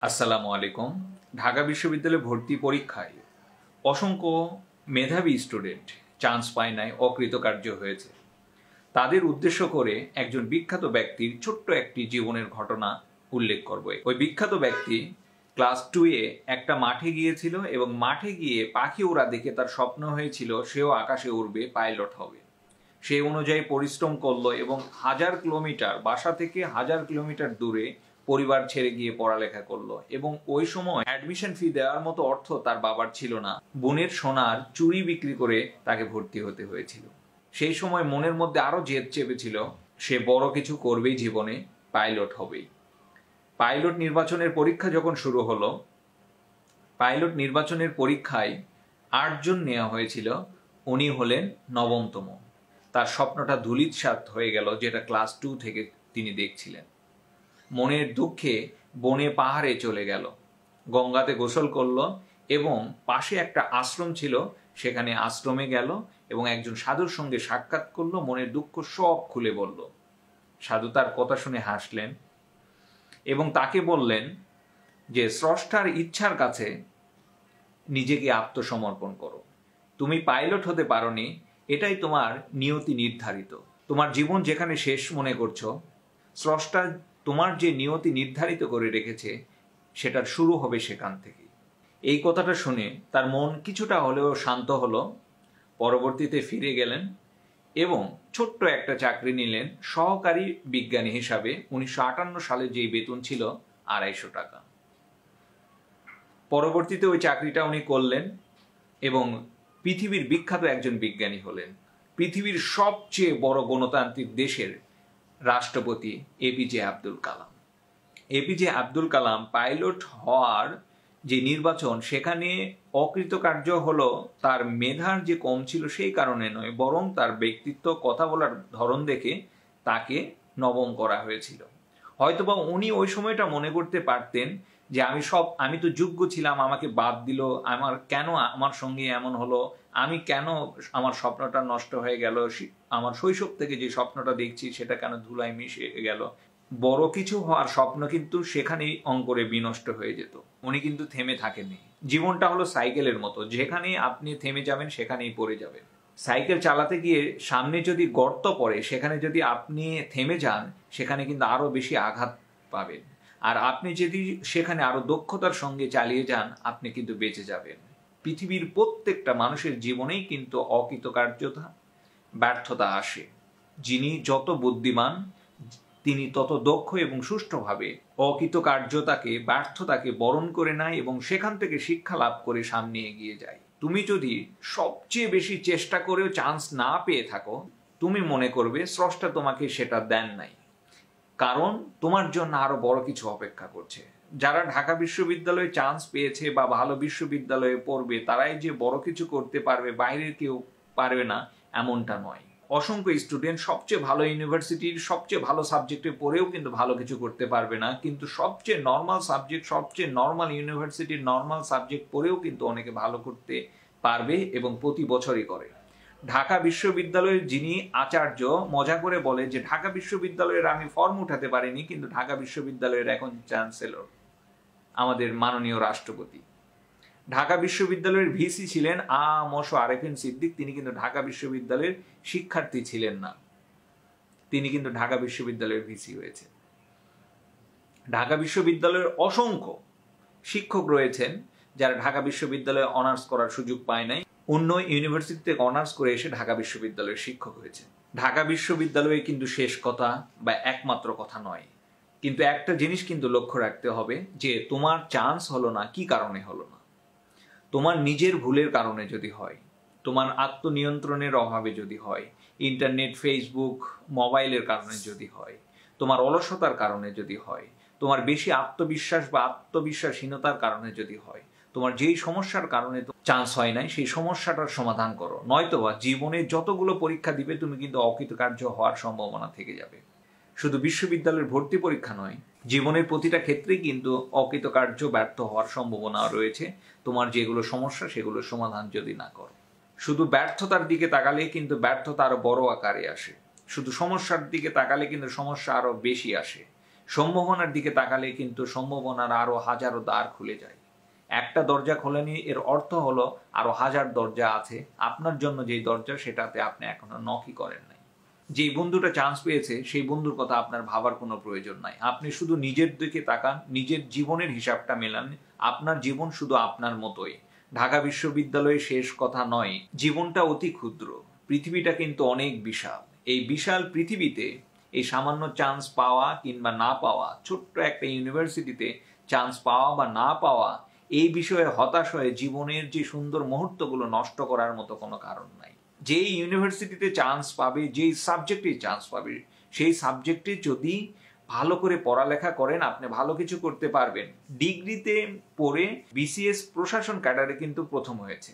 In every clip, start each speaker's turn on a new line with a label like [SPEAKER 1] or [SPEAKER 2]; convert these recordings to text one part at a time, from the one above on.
[SPEAKER 1] আসসালামু আলাইকুম। ঢাকা বিশ্ববিদ্যালয়ে ভর্তি পরীক্ষায় অসংখ্য মেধাবী স্টুডেন্ট চান্স পায় নাই, অকৃতকার্য হয়েছে। তাদের উদ্দেশ্য করে একজন বিখ্যাত ব্যক্তির ছোট্ট একটি জীবনের ঘটনা উল্লেখ করব। ওই বিখ্যাত ব্যক্তি ক্লাস 2-এ একটা মাঠে গিয়েছিল এবং মাঠে গিয়ে পাখি ওড়া দেখে তার স্বপ্ন হয়েছিল সেও আকাশে উড়বে, পাইলট হবে। সেই অনুযায়ী পরিশ্রম করলো এবং বাসা থেকে 1000 কিলোমিটার দূরে পরিবার ছেড়ে গিয়ে পড়ালেখা করলো। এবং ওই সময় অ্যাডমিশন ফি দেওয়ার মতো অর্থ তার বাবার ছিল না। বোনের সোনার চুড়ি বিক্রি করে তাকে ভর্তি হতে হয়েছিল। সেই সময় মনের মধ্যে আরো জেদ চেপেছিল, সে বড় কিছু করবেই জীবনে, পাইলট হবেই। পাইলট নির্বাচনের পরীক্ষা যখন শুরু হলো, পাইলট নির্বাচনের পরীক্ষায় 8 জন নেওয়া হয়েছিল, উনি হলেন 9তম। তার স্বপ্নটা ধূলিসাৎ হয়ে গেল, যেটা ক্লাস 2 থেকে তিনি দেখছিলেন। মনের দুঃখে বনে পাহাড়ে চলে গেল, গঙ্গাতে গোসল করলো এবং পাশে একটা আশ্রম ছিল, সেখানে আশ্রমে গেল এবং একজন সাধুর সঙ্গে সাক্ষাৎ করলো। মনের দুঃখ সব খুলে বলল। সাধু তার কথা শুনে হাসলেন এবং তাকে বললেন যে স্রষ্টার ইচ্ছার কাছে নিজেকে আত্মসমর্পণ করো। তুমি পাইলট হতে পারোনি, এটাই তোমার নিয়তি নির্ধারিত। তোমার জীবন যেখানে শেষ মনে করছো, স্রষ্টা তোমার যে নিয়তি নির্ধারিত করে রেখেছে সেটার শুরু হবে সেখান থেকে। এই কথাটা শুনে তার মন কিছুটা হলেও শান্ত হলো। পরবর্তীতে ফিরে গেলেন এবং ছোট্ট একটা চাকরি নিলেন সহকারী বিজ্ঞানী হিসাবে। 1958 সালে যেই বেতন ছিল 250 টাকা। পরবর্তীতে ওই চাকরিটা উনি করলেন এবং পৃথিবীর বিখ্যাত একজন বিজ্ঞানী হলেন। পৃথিবীর সবচেয়ে বড় গণতান্ত্রিক দেশের রাষ্ট্রপতি APJ Abdul Kalam. APJ Abdul Kalam pilot হওয়ার যে নির্বাচন, সেখানে অকৃতকার্য হলো তার মেধার যে কম ছিল সেই কারণে নয়, বরং তার ব্যক্তিত্ব, কথা বলার ধরন দেখে তাকে 9ম করা হয়েছিল। হয়তোবা উনি ওই সময়টা মনে করতে পারতেন যে আমি তো যোগ্য ছিলাম, আমাকে বাদ দিল, আমার সঙ্গে এমন হলো, আমি কেন, আমার স্বপ্নটা নষ্ট হয়ে গেল, আমার শৈশব থেকে যে স্বপ্নটা দেখছি সেটা কেন ধুলায় মিশে গেল। বড় কিছু হওয়ার স্বপ্ন কিন্তু সেখানেই অঙ্কুরে বিনষ্ট হয়ে যেত। উনি কিন্তু থেমে থাকেননি। জীবনটা হলো সাইকেলের মতো, যেখানে আপনি থেমে যাবেন সেখানেই পড়ে যাবেন। সাইকেল চালাতে গিয়ে সামনে যদি গর্ত পড়ে, সেখানে যদি আপনি থেমে যান, সেখানে কিন্তু আরো বেশি আঘাত পাবেন। আর আপনি যদি সেখানে আরো দক্ষতার সঙ্গে চালিয়ে যান, আপনি কিন্তু বেঁচে যাবেন। পৃথিবীর প্রত্যেকটা মানুষের জীবনেই কিন্তু অকৃতকার্যতা, ব্যর্থতা আসে। যিনি যত বুদ্ধিমান, তিনি তত দক্ষ এবং সুষ্ঠুভাবে অকৃতকার্যতাকে, ব্যর্থতাকে বরণ করে নেয় এবং সেখান থেকে শিক্ষা লাভ করে সামনে এগিয়ে যায়। তুমি যদি সবচেয়ে বেশি চেষ্টা করেও চান্স না পেয়ে থাকো, তুমি মনে করবে স্রষ্টা তোমাকে সেটা দেন নাই, কারণ তোমার জন্য আরো বড় কিছু অপেক্ষা করছে। যারা ঢাকা বিশ্ববিদ্যালয়ে চান্স পেয়েছে বা ভালো বিশ্ববিদ্যালয়ে পড়বে, তারাই যে বড় কিছু করতে পারবে, বাইরের কেউ পারবে না এমনটা নয়। অসংখ্য স্টুডেন্ট সবচেয়ে ভালো ইউনিভার্সিটির সবচেয়ে ভালো সাবজেক্টে পড়েও কিন্তু ভালো কিছু করতে পারবে না, কিন্তু সবচেয়ে নর্মাল সাবজেক্ট, সবচেয়ে নর্মাল ইউনিভার্সিটির নর্মাল সাবজেক্ট পড়েও কিন্তু অনেকে ভালো করতে পারবে এবং প্রতি বছরই করে। ঢাকা বিশ্ববিদ্যালয়ের যিনি আচার্য মজা করে বলে যে ঢাকা বিশ্ববিদ্যালয়ের আমি ফর্ম উঠাতে পারিনি, কিন্তু ঢাকা বিশ্ববিদ্যালয়ের এখন চ্যান্সেলর আমাদের মাননীয় রাষ্ট্রপতি। ঢাকা বিশ্ববিদ্যালয়ের ভিসি ছিলেন আরেফিন সিদ্দিক, তিনি কিন্তু ঢাকা বিশ্ববিদ্যালয়ের শিক্ষার্থী ছিলেন না, তিনি কিন্তু ঢাকা বিশ্ববিদ্যালয়ের ভিসি হয়েছে। ঢাকা বিশ্ববিদ্যালয়ের অসংখ্য শিক্ষক রয়েছেন যারা ঢাকা বিশ্ববিদ্যালয়ে অনার্স করার সুযোগ পায় নাই, অন্য ইউনিভার্সিটি থেকে অনার্স করে এসে ঢাকা বিশ্ববিদ্যালয়ের শিক্ষক হয়েছে। ঢাকা বিশ্ববিদ্যালয়ে কিন্তু শেষ কথা বা একমাত্র কথা নয়, কিন্তু একটা জিনিস কিন্তু লক্ষ্য রাখতে হবে যে তোমার চান্স হলো না, কি কারণে হলো না। তোমার নিজের ভুলের কারণে যদি হয়, তোমার আত্মনিয়ন্ত্রণের অভাবে যদি হয়, ইন্টারনেট, ফেসবুক, মোবাইলের কারণে যদি হয়, তোমার অলসতার কারণে যদি হয়, তোমার বেশি আত্মবিশ্বাস বা আত্মবিশ্বাসহীনতার কারণে যদি হয়, তোমার যেই সমস্যার কারণে চান্স হয় নাই, সেই সমস্যাটার সমাধান করো। নয়তোবা জীবনে যতগুলো পরীক্ষা দিবে তুমি কিন্তু অকৃতকার্য হওয়ার সম্ভাবনা থেকে যাবে। শুধু বিশ্ববিদ্যালয়ের ভর্তি পরীক্ষা নয়, জীবনের প্রতিটা ক্ষেত্রেই কিন্তু অকৃতকার্য, ব্যর্থ হওয়ার সম্ভাবনা রয়েছে তোমার যেগুলো সমস্যা সেগুলোর সমাধান যদি না করো। শুধু ব্যর্থতার দিকে তাকালে কিন্তু ব্যর্থতা আরো বড় আকারে আসে, শুধু সমস্যার দিকে তাকালে কিন্তু সমস্যা আরো বেশি আসে। সম্ভাবনার দিকে তাকালে কিন্তু সম্ভাবনার আরো হাজারো দ্বার খুলে যায়। একটা দরজা খোলেনি এর অর্থ হলো আরো হাজার দরজা আছে আপনার জন্য, যেই দরজা সেটাতে আপনি এখনো নকই করেন নাই। যেই বন্ধুটা চান্স পেয়েছে সেই বন্ধুর কথা আপনার ভাবার কোনো প্রয়োজন নাই। আপনি শুধু নিজের দিকে তাকান, নিজের জীবনের হিসাবটা মেলান। আপনার জীবন শুধু আপনার মতোই। ঢাকা বিশ্ববিদ্যালয়ে শেষ কথা নয়, জীবনটা অতি ক্ষুদ্র, পৃথিবীটা কিন্তু অনেক বিশাল। এই বিশাল পৃথিবীতে এই সামান্য চান্স পাওয়া কিংবা না পাওয়া, ছোট্ট একটা ইউনিভার্সিটিতে চান্স পাওয়া বা না পাওয়া, এই বিষয়ে হতাশ হয়ে জীবনের যে সুন্দর মুহূর্তগুলো নষ্ট করার মতো কোনো কারণ নাই। যেই ইউনিভার্সিটিতে চান্স পাবে, যেই সাবজেক্টে চান্স পাবে, সেই সাবজেক্টে যদি ভালো করে পড়ালেখা করেন আপনি ভালো কিছু করতে পারবেন। ডিগ্রিতে পড়ে বিসিএস প্রশাসন ক্যাডারে কিন্তু প্রথম হয়েছে,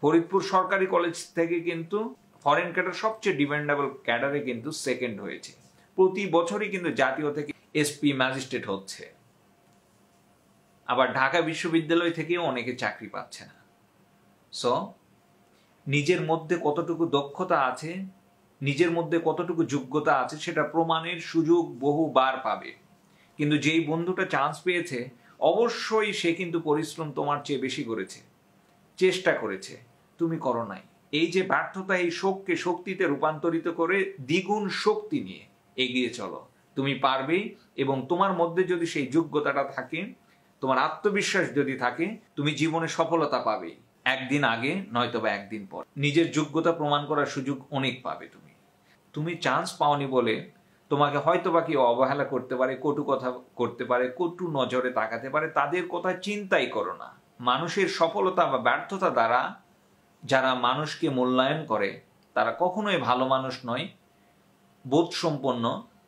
[SPEAKER 1] ফরিদপুর সরকারি কলেজ থেকে কিন্তু ফরেন ক্যাডার সবচেয়ে ডিমান্ডেবল ক্যাডারে কিন্তু সেকেন্ড হয়েছে। প্রতি বছরই কিন্তু জাতীয় থেকে এসপি ম্যাজিস্ট্রেট হচ্ছে। আবার ঢাকা বিশ্ববিদ্যালয় থেকেও অনেকে চাকরি পাচ্ছে না। সো নিজের মধ্যে কতটুকু দক্ষতা আছে, নিজের মধ্যে কতটুকু যোগ্যতা আছে সেটা প্রমাণের সুযোগ বহুবার পাবে। কিন্তু যেই বন্ধুটা চান্স পেয়েছে অবশ্যই সে কিন্তু পরিশ্রম তোমার চেয়ে বেশি করেছে, চেষ্টা করেছে, তুমি করো নাই। এই যে ব্যর্থতা, এই শোককে শক্তিতে রূপান্তরিত করে দ্বিগুণ শক্তি নিয়ে এগিয়ে চলো, তুমি পারবে। এবং তোমার মধ্যে যদি সেই যোগ্যতাটা থাকে, তোমার আত্মবিশ্বাস যদি থাকে, তুমি জীবনে সফলতা পাবে, একদিন আগে নয়তোবা একদিন পর। নিজের যোগ্যতা প্রমাণ করার সুযোগ অনেক পাবে। তুমি চান্স পাওনি বলে তোমাকে হয়তোবা কেউ অবহেলা করতে পারে, কটু কথা করতে পারে, কটু নজরে তাকাতে পারে, তাদের কথা চিন্তাই করো না। মানুষের সফলতা বা ব্যর্থতা দ্বারা যারা মানুষকে মূল্যায়ন করে তারা কখনোই ভালো মানুষ নয়, বোধসম্পন্ন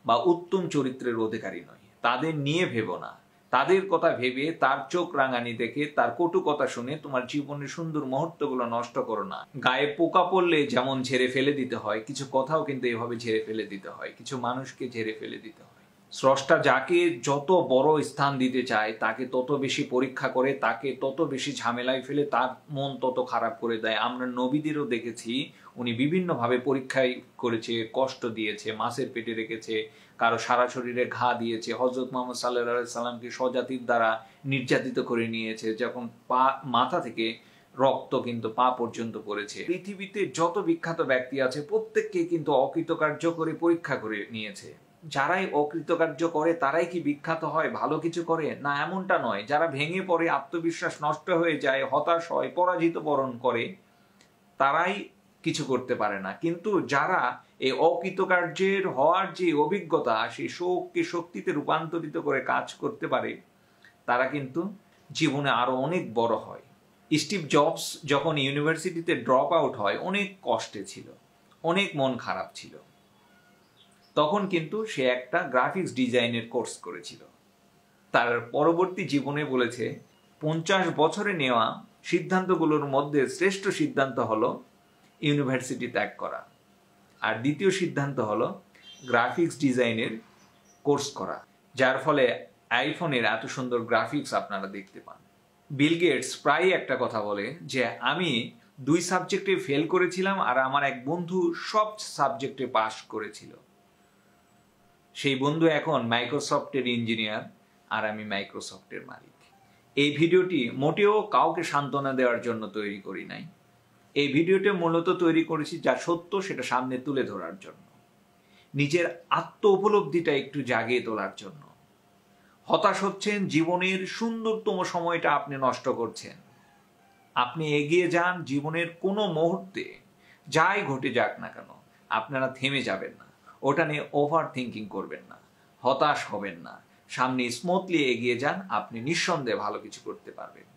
[SPEAKER 1] বা উত্তম চরিত্রের অধিকারী নয়। তাদের নিয়ে ভেবো না, তাদের কথা ভেবে তার চোখ রাঙানি দেখে তার কটু কথা শুনে তোমার জীবনের সুন্দর মুহূর্তগুলো নষ্ট করো না। গায়ে পোকা পড়লে যেমন ঝেড়ে ফেলে দিতে হয়, কিছু কথাও কিন্তু এভাবে ঝেড়ে ফেলে দিতে হয়, কিছু মানুষকে ঝেড়ে ফেলে দিতে হয়। স্রষ্টা যাকে যত বড় স্থান দিতে চায় তাকে তত বেশি পরীক্ষা করে, তাকে তত বেশি ঝামেলায় ফেলে, তার মন তত খারাপ করে দেয়। আমরা নবীদেরও দেখেছি উনি বিভিন্নভাবে পরীক্ষায় করেছে, কষ্ট দিয়েছে, মাছের পেটে রেখেছে, কারো সারা শরীরে ঘা দিয়েছে। হযরত মুহাম্মদ সাল্লাল্লাহু আলাইহি সাল্লামকে স্বজাতির দ্বারা নির্যাতিত করে নিয়েছে, যখন পা মাথা থেকে রক্ত কিন্তু পা পর্যন্ত পড়েছে। পৃথিবীতে যত বিখ্যাত ব্যক্তি আছে প্রত্যেককে কিন্তু অকৃতকার্য করে পরীক্ষা করে নিয়েছে। যারাই অকৃতকার্য করে তারাই কি বিখ্যাত হয়, ভালো কিছু করে? না, এমনটা নয়। যারা ভেঙে পড়ে, আত্মবিশ্বাস নষ্ট হয়ে যায়, হতাশ হয়, পরাজিত বরণ করে, তারাই কিছু করতে পারে না। কিন্তু যারা এই অকৃতকার্যের হওয়ার যে অভিজ্ঞতা, সেই শোককে শক্তিতে রূপান্তরিত করে কাজ করতে পারে, তারা কিন্তু জীবনে আরো অনেক বড় হয়। স্টিভ জবস যখন ইউনিভার্সিটিতে ড্রপ আউট হয় অনেক কষ্টে ছিল, অনেক মন খারাপ ছিল। তখন কিন্তু সে একটা গ্রাফিক্স ডিজাইনের কোর্স করেছিল। তার পরবর্তী জীবনে বলেছে 50 বছরে নেওয়া সিদ্ধান্তগুলোর মধ্যে শ্রেষ্ঠ সিদ্ধান্ত হলো ইউনিভার্সিটি ত্যাগ করা, আর দ্বিতীয় সিদ্ধান্ত হলো গ্রাফিক্স ডিজাইনের কোর্স করা, যার ফলে আইফোনের এত সুন্দর গ্রাফিক্স আপনারা দেখতে পান। বিল গেটস প্রায় একটা কথা বলে যে আমি 2 সাবজেক্টে ফেল করেছিলাম আর আমার এক বন্ধু সব সাবজেক্টে পাস করেছিল। সেই বন্ধু এখন মাইক্রোসফটের ইঞ্জিনিয়ার আর আমি মাইক্রোসফটের মালিক। এই ভিডিওটি মোটেও কাউকে সান্ত্বনা দেওয়ার জন্য তৈরি করি নাই। এই ভিডিওটি মূলত তৈরি করেছি যা সত্য সেটা সামনে তুলে ধরার জন্য, নিজের আত্ম উপলব্ধিটা একটু জাগিয়ে তোলার জন্য। হতাশ হচ্ছেন, জীবনের সুন্দরতম সময়টা আপনি নষ্ট করছেন। আপনি এগিয়ে যান, জীবনের কোনো মুহূর্তে যাই ঘটে যাক না কেন আপনারা থেমে যাবেন না, ওটা নিয়ে ওভার থিঙ্কিং করবেন না, হতাশ হবেন না, সামনে স্মুথলি এগিয়ে যান, আপনি নিঃসন্দেহে ভালো কিছু করতে পারবেন।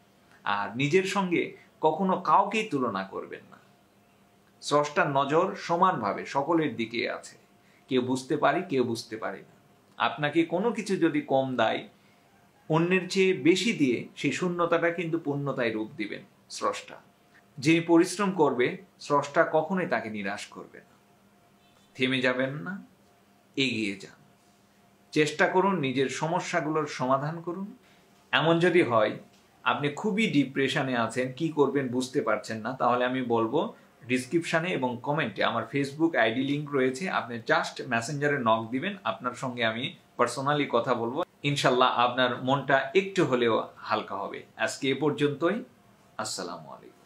[SPEAKER 1] আর নিজের সঙ্গে কখনো কাউকেই তুলনা করবেন না। স্রষ্টার নজর সমানভাবে সকলের দিকে আছে, কেউ বুঝতে পারি, কেউ বুঝতে পারি না। আপনাকে কোনো কিছু যদি কম দেয়, অন্যের চেয়ে বেশি দিয়ে সেই শূন্যতাটা কিন্তু পূর্ণতায় রূপ দিবেন স্রষ্টা। যিনি পরিশ্রম করবে স্রষ্টা কখনোই তাকে নিরাশ করবে না। থেমে যাবেন না, এগিয়ে যান, চেষ্টা করুন, নিজের সমস্যাগুলোর সমাধান করুন। এমন যদি হয় আপনি খুবই ডিপ্রেশনে আছেন, কি করবেন বুঝতে পারছেন না, তাহলে আমি বলবো ডিসক্রিপশানে এবং কমেন্টে আমার ফেসবুক আইডি লিঙ্ক রয়েছে, আপনি জাস্ট মেসেঞ্জারে নক দিবেন, আপনার সঙ্গে আমি পার্সোনালি কথা বলবো। ইনশাল্লাহ আপনার মনটা একটু হলেও হালকা হবে। আজকে এ পর্যন্তই। আসসালামু আলাইকুম।